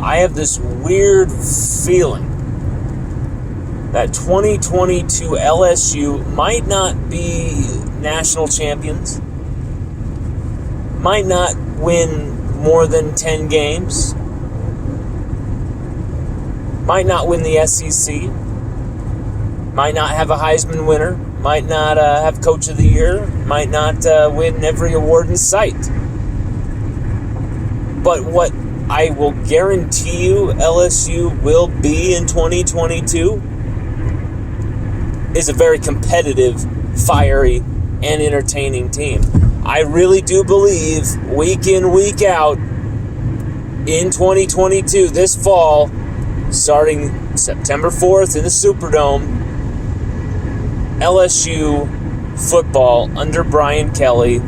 I have this weird feeling that 2022 LSU might not be national champions, might not win more than 10 games, might not win the SEC, might not have a Heisman winner, might not have Coach of the Year, might not win every award in sight. But what I will guarantee you LSU will be in 2022 is a very competitive, fiery, and entertaining team. I really do believe week in, week out in 2022, this fall, starting September 4th in the Superdome, LSU football under Brian Kelly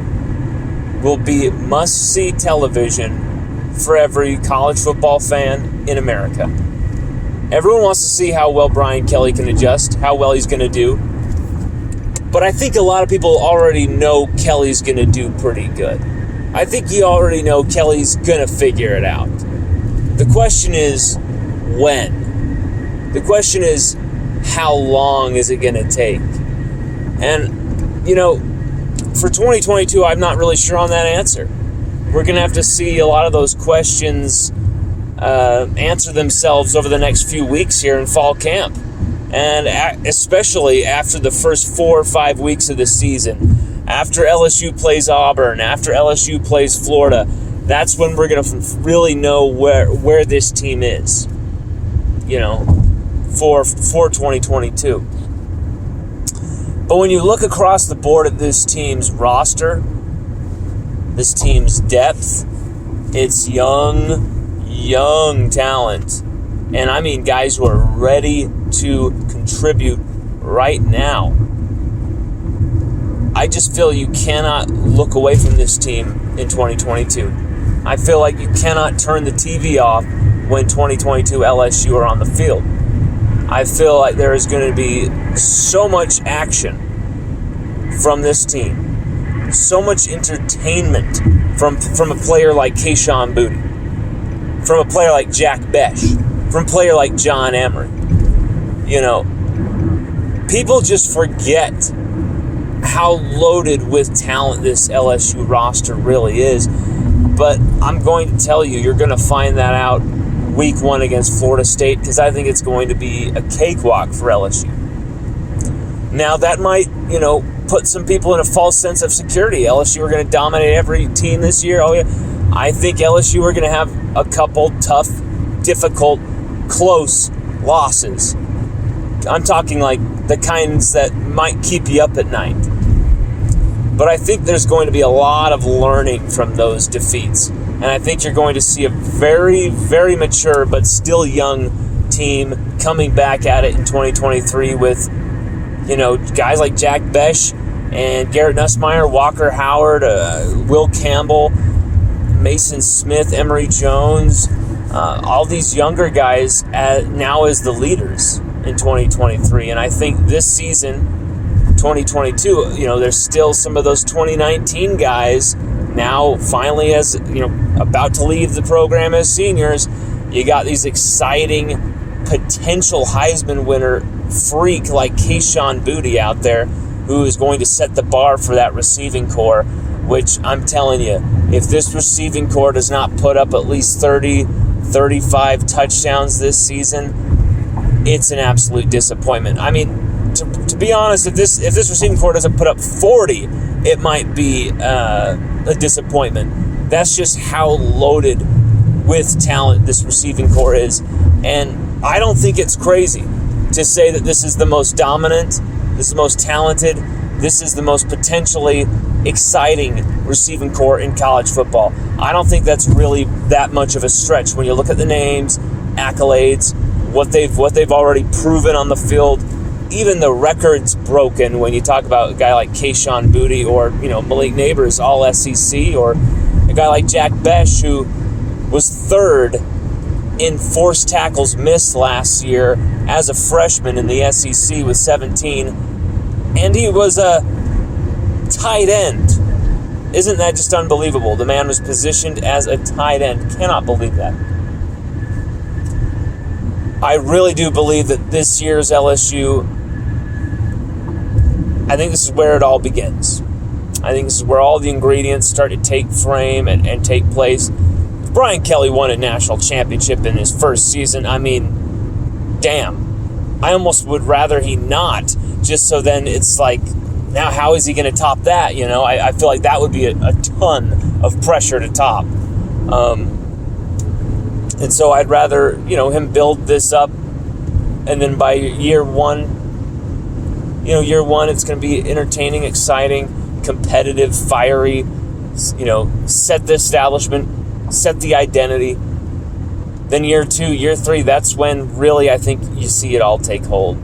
will be must-see television for every college football fan in America. Everyone wants to see how well Brian Kelly can adjust, how well he's going to do. But I think a lot of people already know Kelly's going to do pretty good. I think you already know Kelly's going to figure it out. The question is, when? The question is, how long is it going to take? And, you know, for 2022, I'm not really sure on that answer. We're going to have to see a lot of those questions answer themselves over the next few weeks here in fall camp. And especially after the first 4 or 5 weeks of the season, after LSU plays Auburn, after LSU plays Florida, that's when we're going to really know where this team is, you know, for 2022. But when you look across the board at this team's roster, this team's depth, it's young talent. And I mean guys who are ready to contribute right now. I just feel you cannot look away from this team in 2022. I feel like you cannot turn the TV off when 2022 LSU are on the field. I feel like there is going to be so much action from this team, so much entertainment from a player like Kayshon Boutte, from a player like Jack Besh, from a player like John Emery. You know, people just forget how loaded with talent this LSU roster really is. But I'm going to tell you, you're going to find that out week 1 against Florida State, because I think it's going to be a cakewalk for LSU. Now, that might, you know, put some people in a false sense of security. LSU are going to dominate every team this year. Oh, yeah. I think LSU are going to have a couple tough, difficult, close losses. I'm talking like the kinds that might keep you up at night. But I think there's going to be a lot of learning from those defeats. And I think you're going to see a very, very mature but still young team coming back at it in 2023 with, you know, guys like Jack Besh and Garrett Nussmeier, Walker Howard, Will Campbell, Mason Smith, Emory Jones, all these younger guys now as the leaders in 2023. And I think this season, 2022, you know, there's still some of those 2019 guys now finally, as you know, about to leave the program as seniors. You got these exciting potential Heisman winner freak like Kayshon Boutte out there, who is going to set the bar for that receiving corps, which I'm telling you, if this receiving corps does not put up at least 30, 35 touchdowns this season, it's an absolute disappointment. I mean, to be honest, if this receiving corps doesn't put up 40, it might be a disappointment. That's just how loaded with talent this receiving corps is. And I don't think it's crazy to say that this is the most dominant, this is the most talented, this is the most potentially exciting receiving corps in college football. I don't think that's really that much of a stretch when you look at the names, accolades, what they've already proven on the field. Even the records broken when you talk about a guy like Kayshon Boutte or, you know, Malik Neighbors, all SEC, or a guy like Jack Besh, who was 3rd in forced tackles missed last year as a freshman in the SEC with 17, and he was a tight end. Isn't that just unbelievable? The man was positioned as a tight end. Cannot believe that. I really do believe that this year's LSU, I think this is where it all begins. I think this is where all the ingredients start to take frame and take place. If Brian Kelly won a national championship in his first season, I mean, damn. I almost would rather he not, just so then it's like, now how is he going to top that? You know, I feel like that would be a ton of pressure to top. And so I'd rather, him build this up, and then by year one, it's going to be entertaining, exciting, competitive, fiery, set the establishment, set the identity. Then year 2, year 3, that's when really I think you see it all take hold.